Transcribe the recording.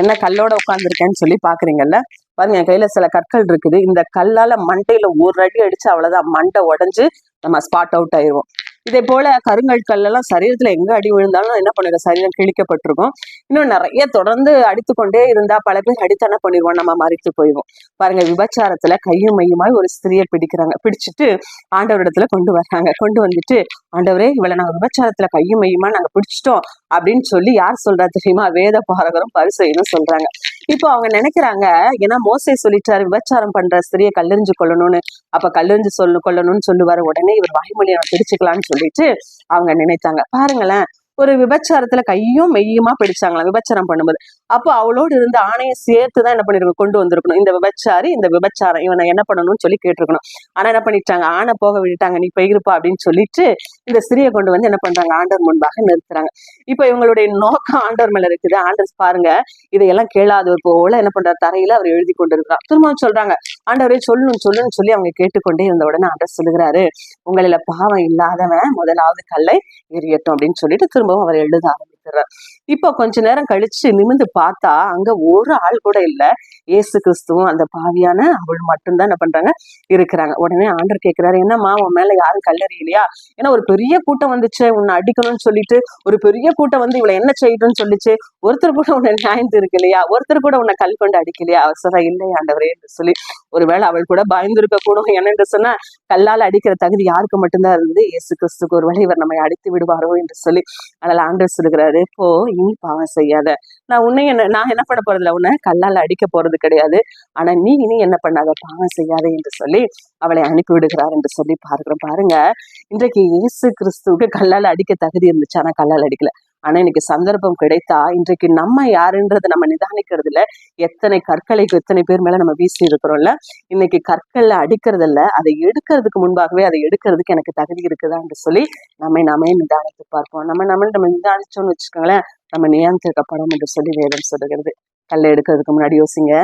என்ன கல்லோட உட்காந்துருக்கேன்னு சொல்லி பாக்குறீங்கல்ல. பாருங்க, என் கையில சில கற்கள் இருக்குது. இந்த கல்லால மண்டையில ஒரு அடி அடிச்சு அவ்வளவுதான், மண்டை உடைஞ்சு நம்ம ஸ்பாட் அவுட் ஆயிடுவோம். இதே போல கருங்கற்கள் எல்லாம் சரீரத்துல எங்க அடி விழுந்தாலும் என்ன பண்ணிருக்கோம், சரீரம் கிழிக்கப்பட்டிருக்கும். இன்னும் நிறைய தொடர்ந்து அடித்துக்கொண்டே இருந்தா பல பேர் அடித்தானே பண்ணிடுவோம், நம்ம மறித்து போயிடுவோம். பாருங்க, விபச்சாரத்துல கையும் மையுமாய் ஒரு ஸ்திரியை பிடிக்கிறாங்க. பிடிச்சிட்டு ஆண்டவரிடத்துல கொண்டு வர்றாங்க. கொண்டு வந்துட்டு, ஆண்டவரே, இவளை நாங்க விபச்சாரத்துல கையும் மையுமா நாங்க பிடிச்சிட்டோம் அப்படின்னு சொல்லி யார் சொல்றா தெரியுமா? வேத பாரகரும் பரிசேயனும் சொல்றாங்க. இப்போ அவங்க நினைக்கிறாங்க, ஏன்னா மோசே சொல்லிட்டாரு விபச்சாரம் பண்ற ஸ்திரியை கல்லெறிஞ்சு கொள்ளணும்னு. அப்ப கல்லெறிஞ்சு கொள்ளணும்னு சொல்லுவாரு. உடனே இவர் வாய்மொழியை பிடிச்சுக்கலாம்னு சொல்லிட்டு அவங்க நினைத்தாங்க. பாருங்களேன், ஒரு விபச்சாரத்துல கையும் மெய்யுமா பிடிச்சாங்களாம் விபச்சாரம் பண்ணும்போது. அப்போ அவளோடு இருந்த ஆணையை சேர்த்துதான் என்ன பண்ணிருக்கணும், கொண்டு வந்திருக்கணும். இந்த விபச்சாரி, இந்த விபச்சாரம், இவனை என்ன பண்ணணும்னு சொல்லி கேட்டிருக்கணும். ஆனா என்ன பண்ணிட்டாங்க, ஆணை போக விட்டுட்டாங்க. நீ போயிருப்பா அப்படின்னு சொல்லிட்டு இந்த ஸ்திரியை கொண்டு வந்து என்ன பண்றாங்க, ஆண்டவர் முன்பாக நிறுத்துறாங்க. இப்ப இவங்களுடைய நோக்கம் ஆண்டவர் மேல இருக்குது. ஆண்டவர் பாருங்க, இதையெல்லாம் கேளாதவர் போல என்ன பண்றாரு, தரையில அவர் எழுதி கொண்டிருக்கிறார். திரும்பவும் சொல்றாங்க, ஆண்டவரே சொல்லணும்னு சொல்லி அவங்க கேட்டுக்கொண்டே இருந்த உடனே ஆண்டவர் சொல்லுகிறாரு, உங்களில பாவம் இல்லாதவன் முதலாவது கல்லை எரியட்டும் அப்படின்னு சொல்லிட்டு திரும்பவும் அவர் எழுத ஆரம்பிக்கிறார். இப்போ கொஞ்ச நேரம் கழிச்சு நிமிந்து பார்த்தா அங்க ஒரு ஆள் கூட இல்ல. இயேசு கிறிஸ்துவும் அந்த பாவியான அவள் மட்டும்தான் என்ன பண்றாங்க, இருக்கிறாங்க. உடனே ஆண்டவர் கேட்கிறாரு, என்னம்மா உன் மேல யாரும் கல்லெறியலையா? ஏன்னா ஒரு பெரிய கூட்டம் வந்துச்சு உன்னை அடிக்கணும்னு சொல்லிட்டு, ஒரு பெரிய கூட்டம் வந்து இவளை என்ன செய்யணும்னு சொல்லிச்சு, ஒருத்தர் கூட உன்னை நியாயம் இருக்கலையா? ஒருத்தர் கூட உன்னை கல் கொண்டு அடிக்கலையா? அவசரம் இல்லை ஆண்டவரே என்று சொல்லி, ஒருவேளை அவள் கூட பயந்துருக்க கூடும். என்னென்று சொன்னா, கல்லால் அடிக்கிற தகுதி யாருக்கு மட்டும்தான் இருந்தது, இயேசு கிறிஸ்துக்கு. ஒருவேளை இவர் நம்மை அடித்து விடுவாரோ என்று சொல்லி, அதனால ஆண்டவர் சொல்லுகிறாரு, இப்போ இனி பாவம் செய்யாத, நான் என்ன பண்ண போறது இல்லை, உன்னை கல்லால் அடிக்க போறது கிடையாது. ஆனா நீ இனி என்ன பண்ணாத, பாவம் செய்யாத என்று சொல்லி அவளை அனுப்பி விடுகிறார் என்று சொல்லி பார்க்கிறோம். பாருங்க, இன்றைக்கு இயேசு கிறிஸ்துவுக்கு கல்லால் அடிக்க தகுதி இருந்துச்சு, ஆனா கல்லால் அடிக்கல. ஆனா இன்னைக்கு சந்தர்ப்பம் கிடைத்தா இன்றைக்கு நம்ம யாருன்றதை நம்ம நிதானிக்கிறதுல எத்தனை கற்களை எத்தனை பேர் மேல நம்ம வீசி இருக்கிறோம்ல. இன்னைக்கு கற்கள்ல அடிக்கிறது இல்ல, அதை எடுக்கிறதுக்கு முன்பாகவே அதை எடுக்கிறதுக்கு எனக்கு தகுதி இருக்குதா என்று சொல்லி நாமே நிதானித்து பார்ப்போம். நம்ம நிதானிச்சோம்னு வச்சுக்கோங்களேன், நம்ம நியந்திருக்கப்படும் என்று சொல்லி வேதம் சொல்லுகிறது. கல்லை எடுக்கிறதுக்கு முன்னாடி யோசிங்க.